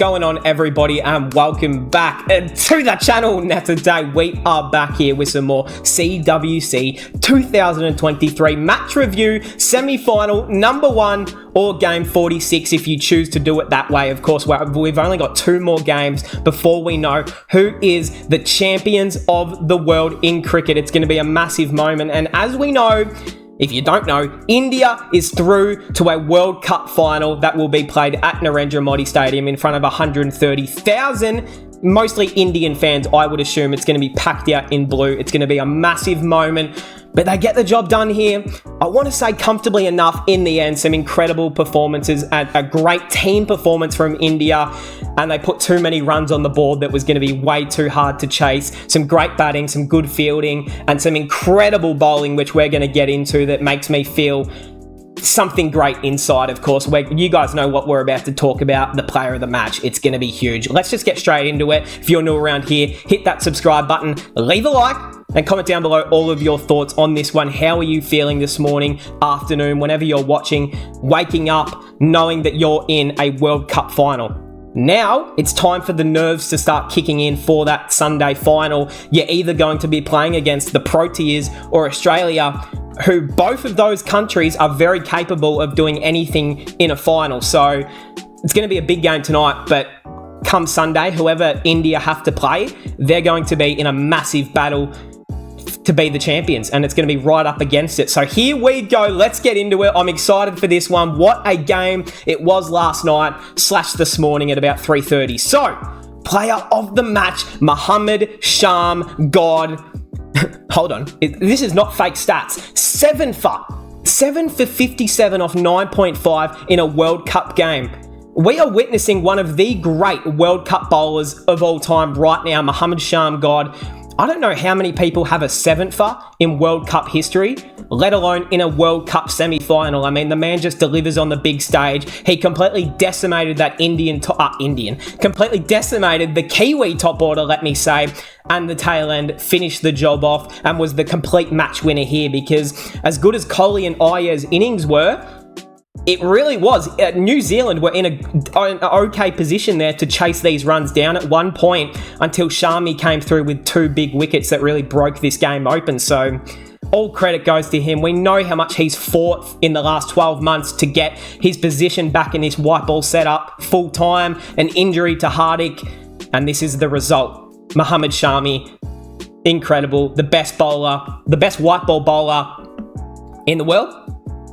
going on, everybody, and welcome back to the channel. Now today we are back here with some more CWC 2023 match review, semi-final, number 1 or game 46 if you choose to do it that way. Of course, we've only got 2 more games before we know who is the champions of the world in cricket. It's going to be a massive moment, and as we know, if you don't know, India is through to a World Cup final that will be played at Narendra Modi Stadium in front of 130,000, mostly Indian fans. I would assume it's going to be packed out in blue. It's going to be a massive moment, but they get the job done here. I want to say comfortably enough in the end. Some incredible performances and a great team performance from India, and they put too many runs on the board that was going to be way too hard to chase. Some great batting, some good fielding, and some incredible bowling, which we're going to get into, that makes me feel something great inside. Of course, you guys know what we're about to talk about, the player of the match. It's going to be huge. Let's just get straight into it. If you're new around here, hit that subscribe button, leave a like, and comment down below all of your thoughts on this one. How are you feeling this morning, afternoon, whenever you're watching, waking up, knowing that you're in a World Cup final? Now, it's time for the nerves to start kicking in for that Sunday final. You're either going to be playing against the Proteas or Australia, who both of those countries are very capable of doing anything in a final. So it's going to be a big game tonight, but come Sunday, whoever India have to play, they're going to be in a massive battle to be the champions, and it's going to be right up against it. So here we go. Let's get into it. I'm excited for this one. What a game it was last night / this morning at about 3:30. So, player of the match, Mohammad Sham. God, hold on. This is not fake stats. 7 for 57 off 9.5 in a World Cup game. We are witnessing one of the great World Cup bowlers of all time right now, Mohammad Sham. God, I don't know how many people have a 7-fer in World Cup history, let alone in a World Cup semi-final. I mean, the man just delivers on the big stage. He completely decimated that completely decimated the Kiwi top order, let me say, and the tail end finished the job off and was the complete match winner here, because as good as Kohli and Ayer's innings were, it really was. New Zealand were in an okay position there to chase these runs down at one point until Shami came through with 2 big wickets that really broke this game open. So all credit goes to him. We know how much he's fought in the last 12 months to get his position back in this white ball setup full time, an injury to Hardik, and this is the result. Mohammad Shami, incredible. The best bowler, the best white ball bowler in the world.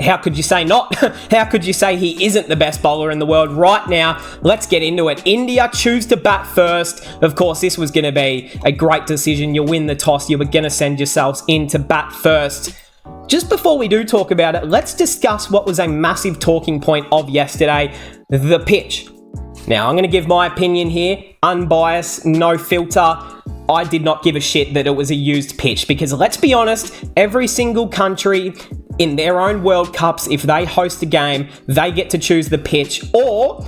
How could you say not? How could you say he isn't the best bowler in the world right now? Let's get into it. India choose to bat first. Of course, this was going to be a great decision. You win the toss. You were going to send yourselves in to bat first. Just before we do talk about it, let's discuss what was a massive talking point of yesterday, the pitch. Now, I'm going to give my opinion here, unbiased, no filter. I did not give a shit that it was a used pitch, because let's be honest, every single country in their own World Cups, if they host a game, they get to choose the pitch. Or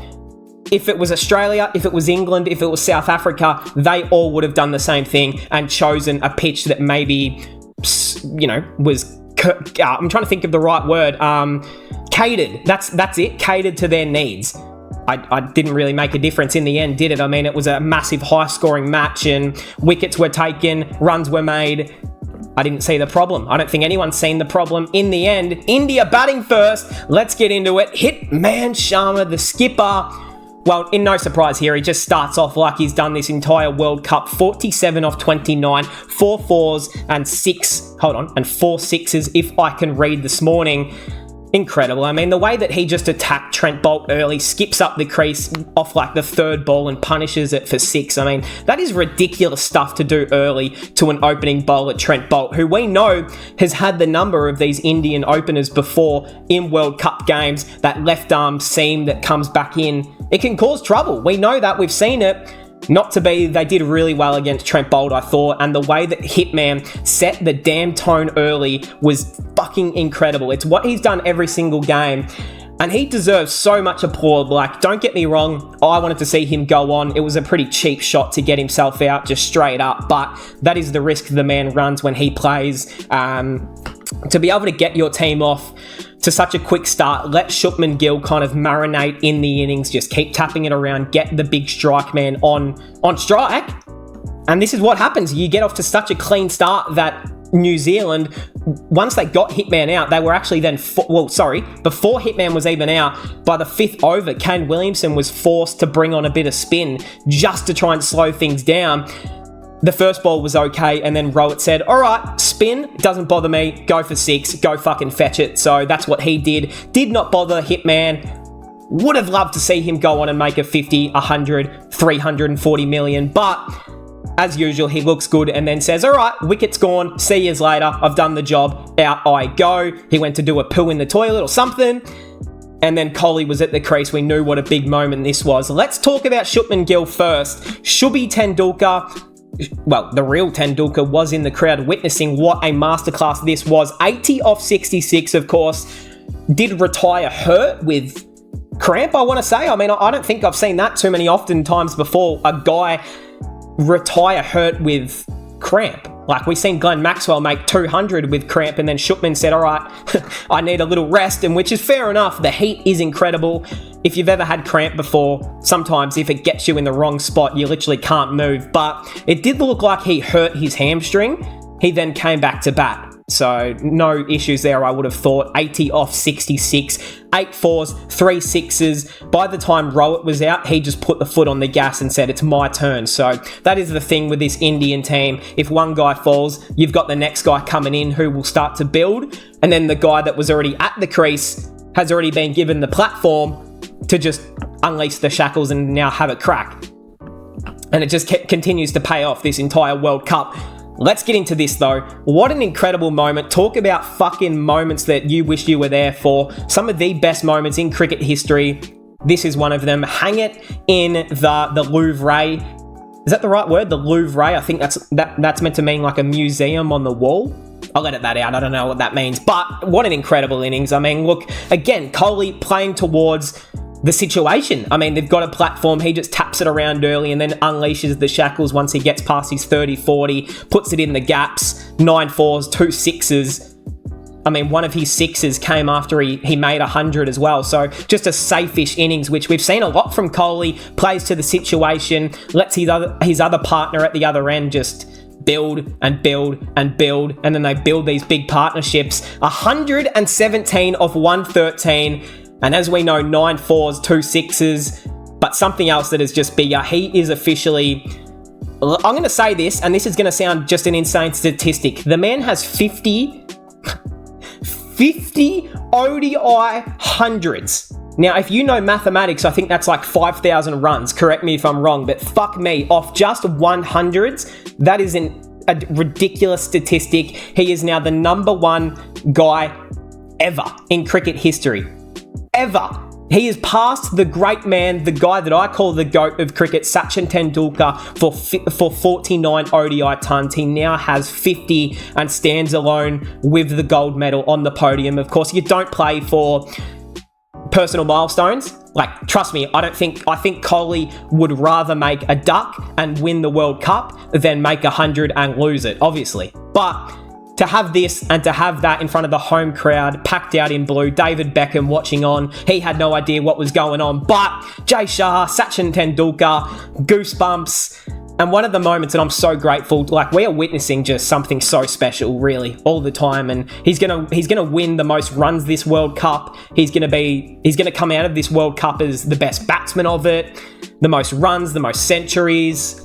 if it was Australia, if it was England, if it was South Africa, they all would have done the same thing and chosen a pitch that maybe, was, I'm trying to think of the right word, catered. That's it, catered to their needs. I didn't really make a difference in the end, did it? I mean, it was a massive high-scoring match and wickets were taken, runs were made. I didn't see the problem. I don't think anyone's seen the problem in the end. India batting first. Let's get into it. Hitman Sharma, the skipper. Well, in no surprise here, he just starts off like he's done this entire World Cup. 47 off 29, 4 fours and 4 sixes, if I can read this morning. Incredible. I mean, the way that he just attacked Trent Boult early, skips up the crease off like the 3rd ball and punishes it for 6. I mean, that is ridiculous stuff to do early to an opening bowler, Trent Boult, who we know has had the number of these Indian openers before in World Cup games. That left arm seam that comes back in, it can cause trouble. We know that. We've seen it. Not to be, they did really well against Trent Boult, I thought, and the way that Hitman set the damn tone early was fucking incredible. It's what he's done every single game, and he deserves so much applause. Like, don't get me wrong, I wanted to see him go on. It was a pretty cheap shot to get himself out, just straight up, but that is the risk the man runs when he plays. To be able to get your team off to such a quick start, let Shupman Gill kind of marinate in the innings, just keep tapping it around, get the big strike man on strike. And this is what happens. You get off to such a clean start that New Zealand, once they got Hitman out, they were actually then, before Hitman was even out, by the 5th over, Kane Williamson was forced to bring on a bit of spin just to try and slow things down. The first ball was okay, and then Rowett said, all right, spin, doesn't bother me, go for 6, go fucking fetch it. So that's what he did. Did not bother Hitman. Would have loved to see him go on and make a 50, 100, 340 million, but as usual, he looks good and then says, all right, wicket's gone, see yous later, I've done the job, out I go. He went to do a poo in the toilet or something, and then Kohli was at the crease. We knew what a big moment this was. Let's talk about Shupman Gill first. Shubby Tendulkar, well, the real Tendulkar was in the crowd witnessing what a masterclass this was. 80 off 66, of course. Did retire hurt with cramp, I want to say. I mean, I don't think I've seen that too many times before. A guy retire hurt with cramp. Like, we've seen Glenn Maxwell make 200 with cramp, and then Shupman said, all right, I need a little rest, and which is fair enough. The heat is incredible. If you've ever had cramp before, sometimes if it gets you in the wrong spot, you literally can't move. But it did look like he hurt his hamstring. He then came back to bat. So no issues there, I would have thought. 80 off 66, 8 fours, 3 sixes. By the time Rowett was out, he just put the foot on the gas and said, it's my turn. So that is the thing with this Indian team. If one guy falls, you've got the next guy coming in who will start to build. And then the guy that was already at the crease has already been given the platform to just unleash the shackles and now have a crack. And it just continues to pay off this entire World Cup. Let's get into this though. What an incredible moment. Talk about fucking moments that you wish you were there for. Some of the best moments in cricket history. This is one of them. Hang it in the Louvre. Is that the right word? The Louvre. I think that's meant to mean like a museum on the wall. I'll edit that out. I don't know what that means. But what an incredible innings. I mean, look, again, Kohli playing towards the situation. I mean, they've got a platform. He just taps it around early and then unleashes the shackles once he gets past his 30-40, puts it in the gaps, 9 fours, 2 sixes. I mean, one of his sixes came after he made 100 as well. So just a safe-ish innings, which we've seen a lot from Kohli. Plays to the situation, lets his other partner at the other end just build and build and build, and then they build these big partnerships. 117 off 113. And as we know, 9 fours, 2 sixes, but something else that is just bigger. He is officially, I'm going to say this, and this is going to sound just an insane statistic. The man has 50 ODI hundreds. Now, if you know mathematics, I think that's like 5,000 runs. Correct me if I'm wrong, but fuck me, off just 100s, that is a ridiculous statistic. He is now the number 1 guy ever in cricket history. Ever. He has passed the great man, the guy that I call the GOAT of cricket, Sachin Tendulkar, for 49 ODI tons. He now has 50 and stands alone with the gold medal on the podium. Of course, you don't play for personal milestones. Like, trust me, I think Kohli would rather make a duck and win the World Cup than make 100 and lose it, obviously. But to have this and to have that in front of the home crowd, packed out in blue, David Beckham watching on, he had no idea what was going on. But Jay Shah, Sachin Tendulkar, goosebumps, and one of the moments that I'm so grateful, like, we are witnessing just something so special, really, all the time. And he's gonna win the most runs this World Cup. He's gonna come out of this World Cup as the best batsman of it, the most runs, the most centuries,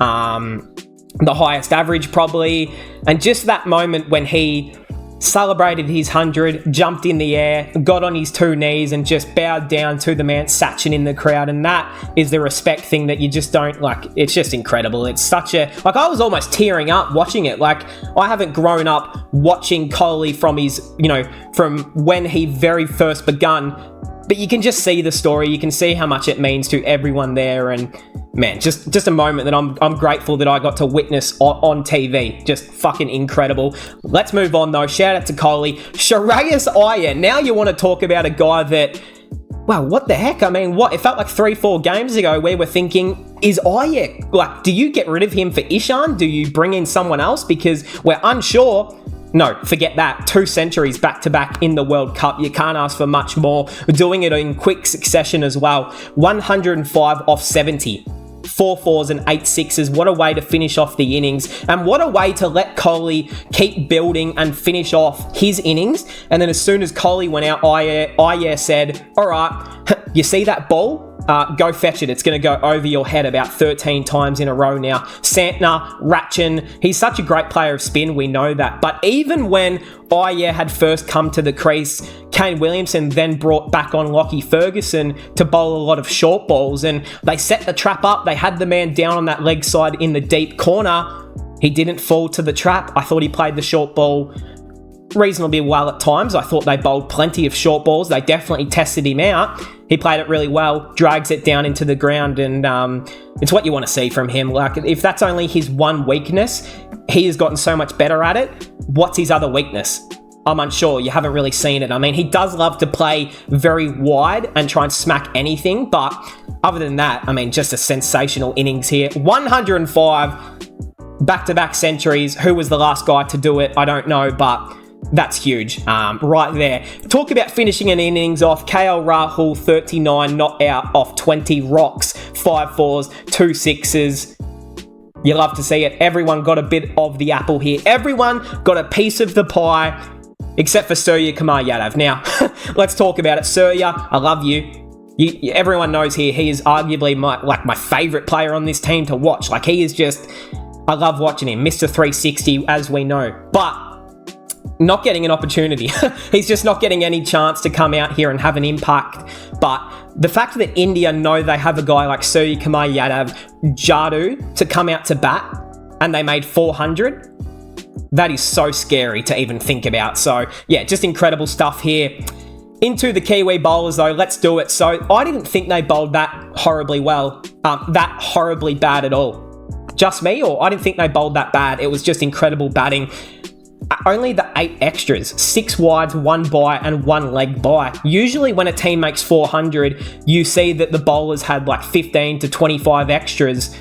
the highest average probably. And just that moment when he celebrated his 100, jumped in the air, got on his 2 knees and just bowed down to the man Sachin in the crowd. And that is the respect thing that you just don't, like, it's just incredible. It's such a, like, I was almost tearing up watching it. Like, I haven't grown up watching Kohli from his, from when he very first begun, but you can just see the story. You can see how much it means to everyone there. And man, just a moment that I'm grateful that I got to witness on TV. Just fucking incredible. Let's move on though. Shout out to Kohli. Shreyas Iyer. Now you want to talk about a guy that, well, what the heck? I mean, what? It felt like 3-4 games ago we were thinking, is Iyer, like, do you get rid of him for Ishan? Do you bring in someone else? Because we're unsure. No, forget that. 2 centuries back-to-back in the World Cup. You can't ask for much more. Doing it in quick succession as well. 105 off 70. 4 fours and 8 sixes. What a way to finish off the innings. And what a way to let Kohli keep building and finish off his innings. And then as soon as Kohli went out, Iyer said, all right, you see that ball? Go fetch it. It's going to go over your head about 13 times in a row now. Santner, Ratchin, he's such a great player of spin, we know that. But even when Iyer had first come to the crease, Kane Williamson then brought back on Lockie Ferguson to bowl a lot of short balls, and they set the trap up. They had the man down on that leg side in the deep corner. He didn't fall to the trap. I thought he played the short ball reasonably well at times. I thought they bowled plenty of short balls. They definitely tested him out. He played it really well, drags it down into the ground, and it's what you want to see from him. Like, if that's only his one weakness, he has gotten so much better at it. What's his other weakness? I'm unsure. You haven't really seen it. I mean, he does love to play very wide and try and smack anything, but other than that, I mean, just a sensational innings here. 105 back-to-back centuries. Who was the last guy to do it? I don't know, but that's huge right there. Talk about finishing an innings off. KL Rahul, 39 not out off 20 rocks, 5 fours, 2 sixes. You love to see it. Everyone got a bit of the apple here. Everyone got a piece of the pie, except for Surya Kumar Yadav. Now, let's talk about it. Surya, I love you. Everyone knows here he is arguably my favourite player on this team to watch. Like, he is just, I love watching him. Mr. 360, as we know. But not getting an opportunity. He's just not getting any chance to come out here and have an impact. But the fact that India know they have a guy like Surya Kumar Yadav, Jadu, to come out to bat, and they made 400, that is so scary to even think about. So, yeah, just incredible stuff here. Into the Kiwi bowlers, though, let's do it. So, I didn't think they bowled that horribly well, that horribly bad at all. Just me, or I didn't think they bowled that bad. It was just incredible batting. Only the 8 extras, 6 wides, 1 by and 1 leg by. Usually when a team makes 400, you see that the bowlers had like 15 to 25 extras.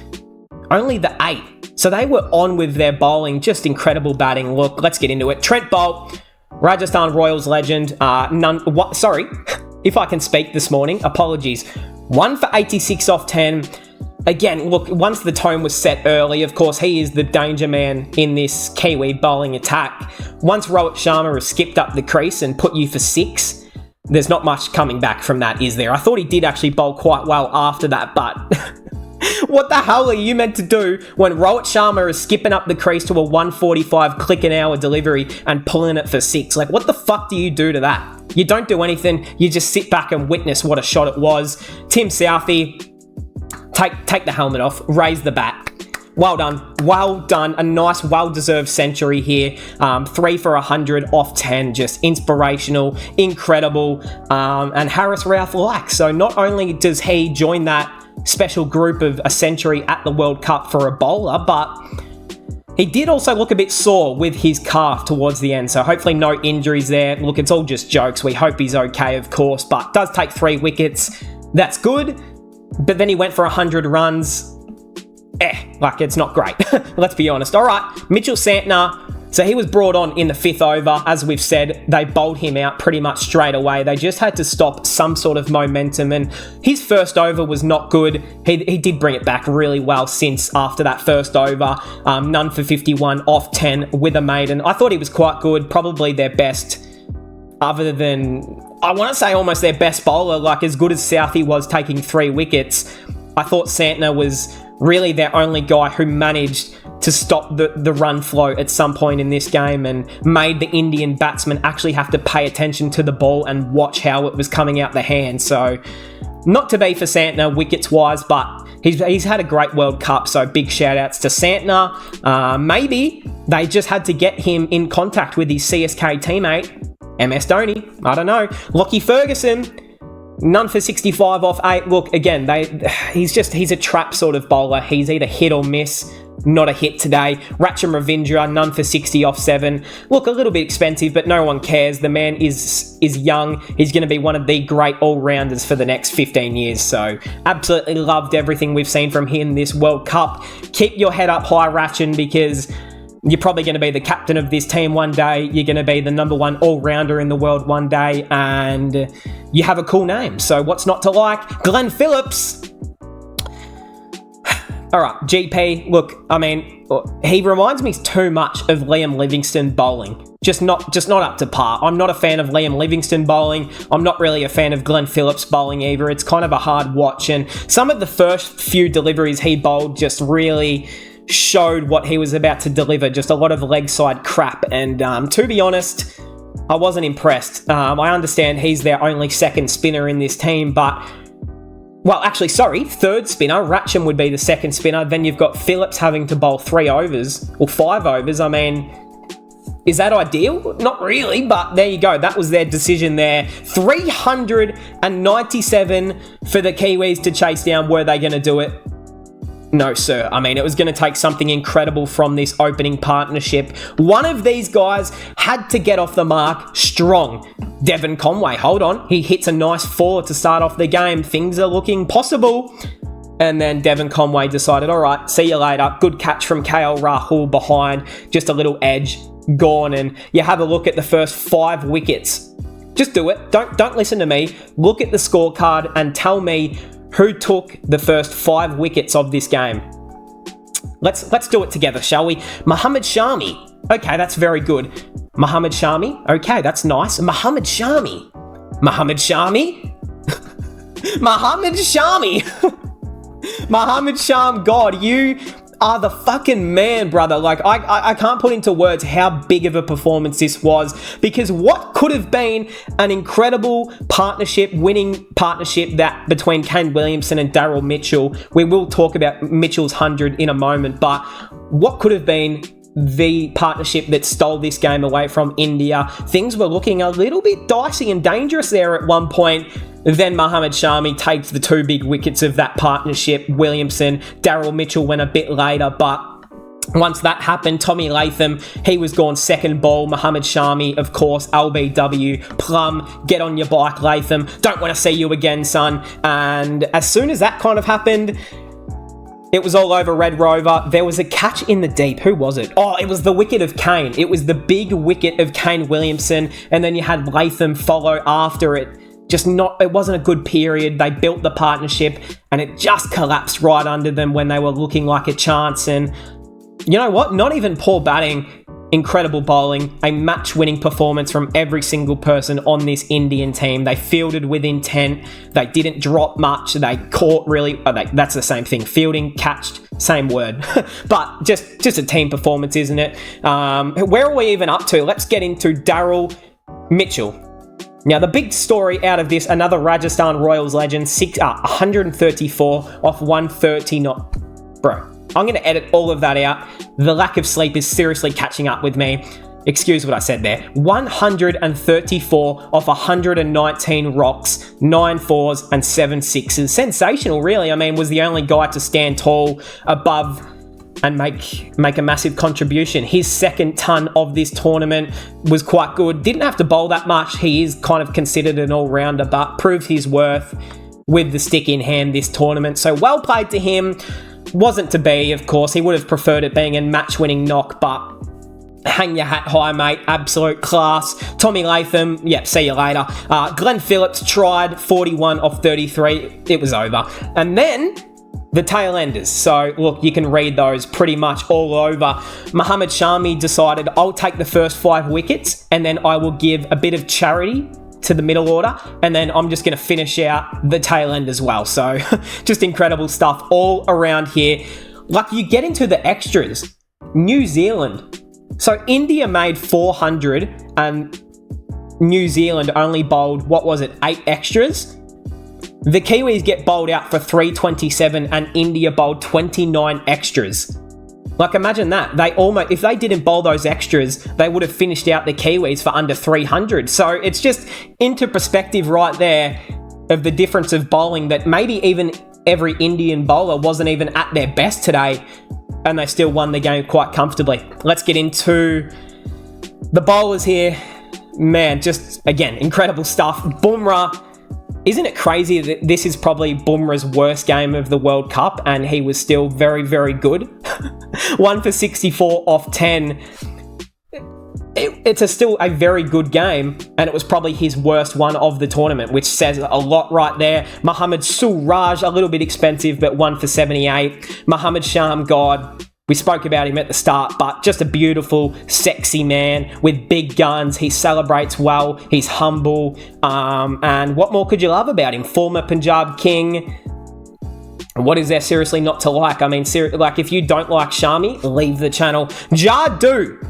Only the 8. So they were on with their bowling. Just incredible batting. Look, let's get into it. Trent Boult, Rajasthan Royals legend. Sorry, if I can speak this morning, apologies. 1 for 86 off 10. Again, look, once the tone was set early, of course, he is the danger man in this Kiwi bowling attack. Once Rohit Sharma has skipped up the crease and put you for 6, there's not much coming back from that, is there? I thought he did actually bowl quite well after that, but what the hell are you meant to do when Rohit Sharma is skipping up the crease to a 145 click an hour delivery and pulling it for 6? Like, what the fuck do you do to that? You don't do anything. You just sit back and witness what a shot it was. Tim Southee, Take the helmet off, raise the bat. Well done. A nice, well-deserved century here. 3 for 100 off 10, just inspirational, incredible, and Harris Ralph likes. So not only does he join that special group of a century at the World Cup for a bowler, but he did also look a bit sore with his calf towards the end, so hopefully no injuries there. Look, it's all just jokes. We hope he's okay, of course, but does take 3 wickets. That's good. But then he went for 100 runs. It's not great. Let's be honest. All right, Mitchell Santner. So he was brought on in the 5th over. As we've said, they bowled him out pretty much straight away. They just had to stop some sort of momentum, and his first over was not good. He did bring it back really well since after that first over. None for 51 off 10 with a maiden. I thought he was quite good, probably their best, other than, I want to say almost their best bowler. Like, as good as Southee was taking 3 wickets, I thought Santner was really their only guy who managed to stop the run flow at some point in this game and made the Indian batsmen actually have to pay attention to the ball and watch how it was coming out the hand. So, not to be for Santner wickets-wise, but he's had a great World Cup, so big shout-outs to Santner. Maybe they just had to get him in contact with his CSK teammate, MS Dhoni. I don't know. Lockie Ferguson, none for 65 off 8. Look, again, he's a trap sort of bowler. He's either hit or miss. Not a hit today. Rachin Ravindra, none for 60 off 7. Look, a little bit expensive, but no one cares. The man is young. He's going to be one of the great all-rounders for the next 15 years. So, absolutely loved everything we've seen from him this World Cup. Keep your head up high, Rachin, because You're probably going to be the captain of this team one day. You're going to be the number one all-rounder in the world one day, and you have a cool name. So what's not to like? Glenn Phillips. All right, GP. Look, I mean, he reminds me too much of Liam Livingstone bowling. Just not up to par. I'm not a fan of Liam Livingstone bowling. I'm not really a fan of Glenn Phillips bowling either. It's kind of a hard watch, and some of the first few deliveries he bowled just really showed what he was about to deliver. Just a lot of leg side crap, and to be honest, I wasn't impressed. I understand he's their only second spinner in this team, but third spinner. Ratcham would be the second spinner. Then you've got Phillips having to bowl 3 overs or 5 overs. I mean, is that ideal? Not really, but there you go. That was their decision there. 397 for the Kiwis to chase down. Were they going to do it? No, sir. I mean, it was going to take something incredible from this opening partnership. One of these guys had to get off the mark strong. Devon Conway, hold on. He hits a nice 4 to start off the game. Things are looking possible. And then Devon Conway decided, all right, see you later. Good catch from KL Rahul behind. Just a little edge. Gone. And you have a look at the first 5 wickets. Just do it. Don't listen to me. Look at the scorecard and tell me who took the first 5 wickets of this game. Let's do it together, shall we? Mohammad Shami. Okay, that's very good. Mohammad Shami. Okay, that's nice. Mohammad Shami. Mohammad Shami. Mohammad Shami. Mohammad Sham, God, you are the fucking man, brother. Like, I can't put into words how big of a performance this was, because what could have been an incredible partnership, winning partnership that between Kane Williamson and Daryl Mitchell. We will talk about Mitchell's 100 in a moment, but what could have been the partnership that stole this game away from India? Things were looking a little bit dicey and dangerous there at one point. Then Mohammad Shami takes the 2 big wickets of that partnership. Williamson, Daryl Mitchell went a bit later, but once that happened, Tommy Latham, he was gone second ball. Mohammad Shami, of course, LBW, Plum, get on your bike, Latham. Don't want to see you again, son. And as soon as that kind of happened, it was all over Red Rover. There was a catch in the deep. Who was it? Oh, it was the wicket of Kane. It was the big wicket of Kane Williamson. And then you had Latham follow after it. It wasn't a good period. They built the partnership and it just collapsed right under them when they were looking like a chance. And you know what? Not even poor batting. Incredible bowling, a match-winning performance from every single person on this Indian team. They fielded with intent. They didn't drop much. They caught really... that's the same thing. Fielding, catched, same word. But just a team performance, isn't it? Where are we even up to? Let's get into Daryl Mitchell. Now, the big story out of this, another Rajasthan Royals legend, 134 off 130 not... Bro, I'm going to edit all of that out. The lack of sleep is seriously catching up with me. Excuse what I said there. 134 off 119 rocks, 9 4s and 7 6s. Sensational, really. I mean, was the only guy to stand tall above and make a massive contribution. His second ton of this tournament was quite good. Didn't have to bowl that much. He is kind of considered an all-rounder, but proved his worth with the stick in hand this tournament. So well played to him. Wasn't to be, of course. He would have preferred it being a match-winning knock, but hang your hat high, mate. Absolute class. Tommy Latham, see you later. Glenn Phillips tried 41 off 33. It was over. And then the tail enders. So, look, you can read those pretty much all over. Mohammad Shami decided, I'll take the first 5 wickets and then I will give a bit of charity to the middle order, and then I'm just going to finish out the tail end as well. So, just incredible stuff all around here. Like, you get into the extras. New Zealand. So, India made 400 and New Zealand only bowled, 8 extras? The Kiwis get bowled out for 327 and India bowled 29 extras. Like, imagine that. If they didn't bowl those extras, they would have finished out the Kiwis for under 300. So it's just into perspective right there of the difference of bowling, that maybe even every Indian bowler wasn't even at their best today and they still won the game quite comfortably. Let's get into the bowlers here. Man, just, again, incredible stuff. Bumrah. Isn't it crazy that this is probably Bumrah's worst game of the World Cup and he was still very, very good? 1 for 64 off 10. It's still a very good game, and it was probably his worst one of the tournament, which says a lot right there. Mohammad Suraj, a little bit expensive, but 1 for 78. Mohammad Shamgod, we spoke about him at the start, but just a beautiful, sexy man with big guns. He celebrates well, he's humble, and what more could you love about him? Former Punjab King. What is there seriously not to like? I mean, like, if you don't like Shami, leave the channel. Jadoo,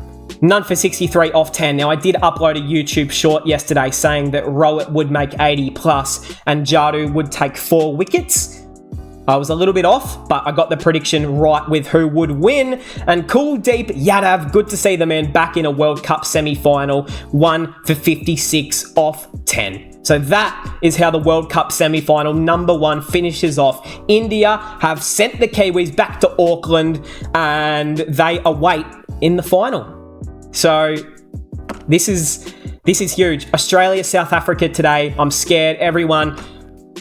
none for 63 off 10. Now, I did upload a YouTube short yesterday saying that Rowett would make 80 plus and Jadoo would take 4 wickets. I was a little bit off, but I got the prediction right with who would win. And Kuldeep Yadav, good to see the man back in a World Cup semi-final, 1 for 56 off 10. So that is how the World Cup semi-final number 1 finishes off. India have sent the Kiwis back to Auckland and they await in the final. So this is huge. Australia, South Africa today. I'm scared, everyone.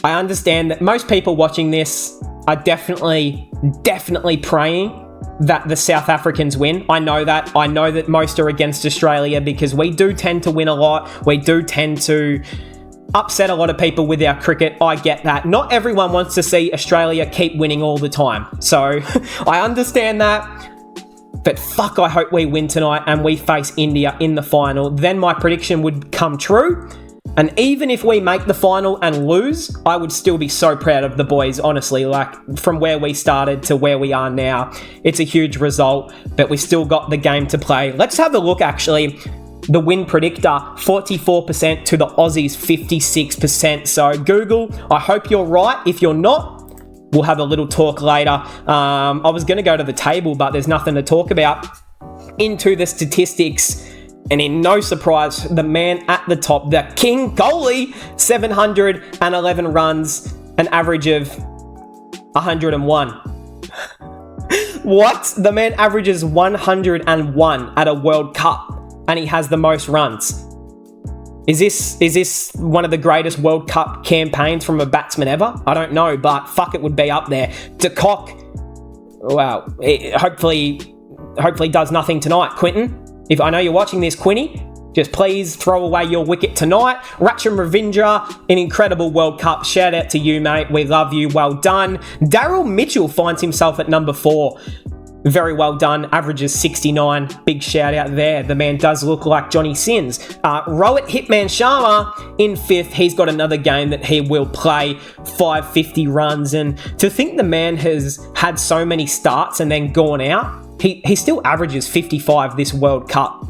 I understand that most people watching this are definitely praying that the South Africans win. I know that. I know that most are against Australia because we do tend to win a lot. We do tend to upset a lot of people with our cricket. I get that. Not everyone wants to see Australia keep winning all the time. So I understand that. But fuck, I hope we win tonight and we face India in the final. Then my prediction would come true. And even if we make the final and lose, I would still be so proud of the boys, honestly. Like, from where we started to where we are now, it's a huge result, but we still got the game to play. Let's have a look, actually. The win predictor, 44% to the Aussies, 56%. So, Google, I hope you're right. If you're not, we'll have a little talk later. I was going to go to the table, but there's nothing to talk about. Into the statistics. And in no surprise, the man at the top, the King Kohli, 711 runs, an average of 101. What? The man averages 101 at a World Cup, and he has the most runs. Is this one of the greatest World Cup campaigns from a batsman ever? I don't know, but fuck, it would be up there. De Kock, wow, hopefully does nothing tonight. Quinton, if I know you're watching this, Quinny, just please throw away your wicket tonight. Rachin Ravindra, an incredible World Cup. Shout out to you, mate. We love you. Well done. Daryl Mitchell finds himself at number 4. Very well done. Averages 69. Big shout out there. The man does look like Johnny Sins. Rohit Hitman Sharma in 5th. He's got another game that he will play. 550 runs. And to think the man has had so many starts and then gone out, he still averages 55 this World Cup.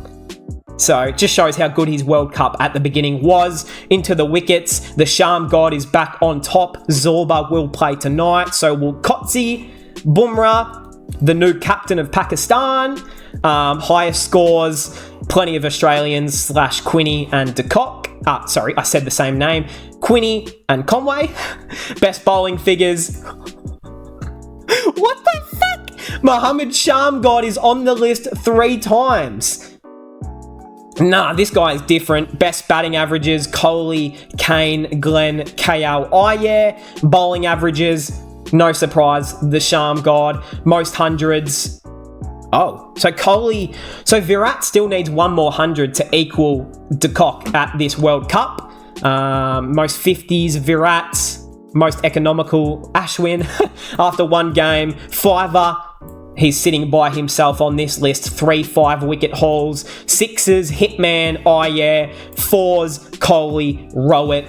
So it just shows how good his World Cup at the beginning was. Into the wickets, the Sham God is back on top. Zorba will play tonight. So will Kotzi, Bumrah, the new captain of Pakistan. Highest scores, plenty of Australians / Quinny and De Kock. Sorry, I said the same name. Quinny and Conway. Best bowling figures. What the fuck? Mohammad Shamgod is on the list 3 times. Nah, this guy is different. Best batting averages, Kohli, Kane, Glenn, KL, Iyer. Bowling averages, no surprise, the Shamgod. Most hundreds. Oh, so Kohli, so Virat still needs 1 more 100 to equal De Kock at this World Cup. Most 50s, Virat. Most economical, Ashwin. After 1 game, Fiver. He's sitting by himself on this list. 3 5-wicket hauls. 6s, Hitman, Iyer. 4s, Kohli, Rowett.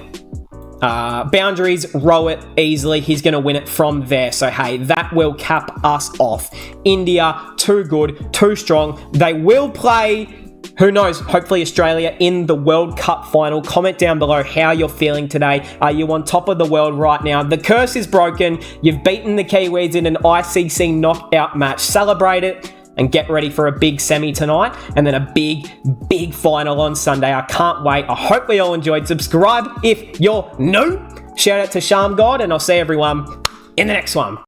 Boundaries, Rowett easily. He's going to win it from there. So, hey, that will cap us off. India, too good, too strong. They will play, who knows, hopefully Australia in the World Cup final. Comment down below how you're feeling today. Are you on top of the world right now? The curse is broken. You've beaten the Kiwis in an ICC knockout match. Celebrate it and get ready for a big semi tonight and then a big final on Sunday. I can't wait. I hope we all enjoyed. Subscribe if you're new. Shout out to Shamgod, and I'll see everyone in the next one.